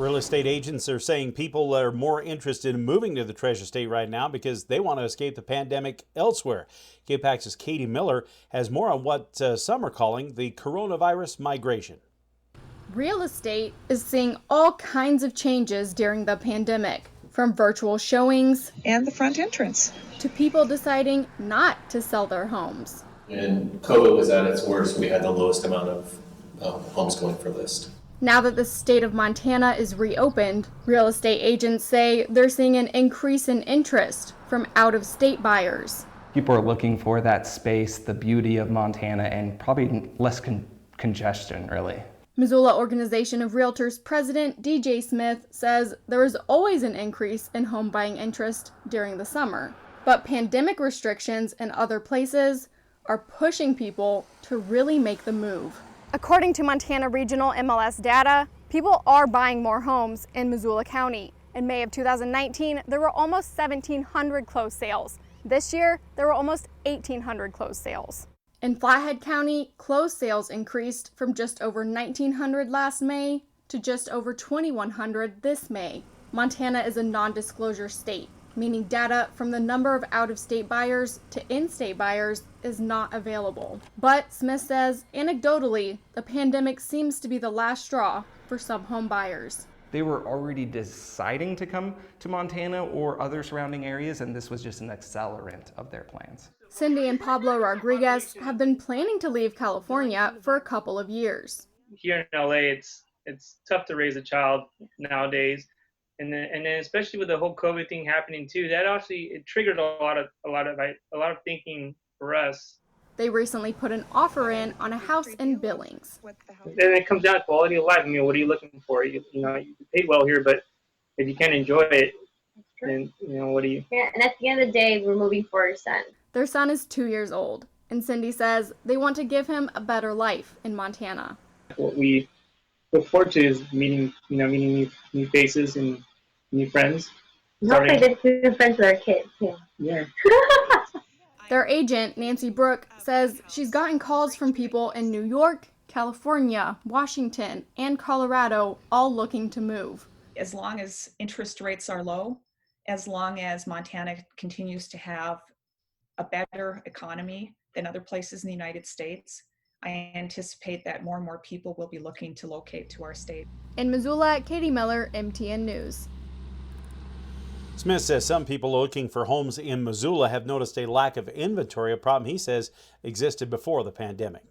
Real estate agents are saying people are more interested in moving to the Treasure State right now because they want to escape the pandemic elsewhere. KPAX's Katie Miller has more on what some are calling the coronavirus migration. Real estate is seeing all kinds of changes during the pandemic, from virtual showings and the front entrance to people deciding not to sell their homes. When COVID was at its worst, we had the lowest amount of homes going for list. Now that the state of Montana is reopened, real estate agents say they're seeing an increase in interest from out-of-state buyers. People are looking for that space, the beauty of Montana, and probably less congestion, really. Missoula Organization of Realtors President DJ Smith says there is always an increase in home buying interest during the summer, but pandemic restrictions in other places are pushing people to really make the move. According to Montana Regional MLS data, people are buying more homes in Missoula County. In May of 2019, there were almost 1,700 closed sales. This year, there were almost 1,800 closed sales. In Flathead County, closed sales increased from just over 1,900 last May to just over 2,100 this May. Montana is a non-disclosure state, meaning data from the number of out-of-state buyers to in-state buyers is not available. But Smith says, anecdotally, the pandemic seems to be the last straw for some home buyers. They were already deciding to come to Montana or other surrounding areas, and this was just an accelerant of their plans. Cindy and Pablo Rodriguez have been planning to leave California for a couple of years. Here in LA, it's tough to raise a child nowadays. And then especially with the whole COVID thing happening too, that actually it triggered a lot of thinking for us. They recently put an offer in on a house in Billings. Then it comes down to quality of life. I mean, what are you looking for? You pay well here, but if you can't enjoy it, then what do you? Yeah, and at the end of the day, we're moving for our son. Their son is 2 years old, and Cindy says they want to give him a better life in Montana. What we look forward to is meeting new faces and new friends. Hopefully get new friends with our kids too. Yeah. Their agent, Nancy Brooke, says she's gotten calls from people in New York, California, Washington, and Colorado, all looking to move. as long as interest rates are low, as long as Montana continues to have a better economy than other places in the United States, I anticipate that more and more people will be looking to locate to our state. In Missoula, Katie Miller, MTN News. Smith says some people looking for homes in Missoula have noticed a lack of inventory, a problem he says existed before the pandemic.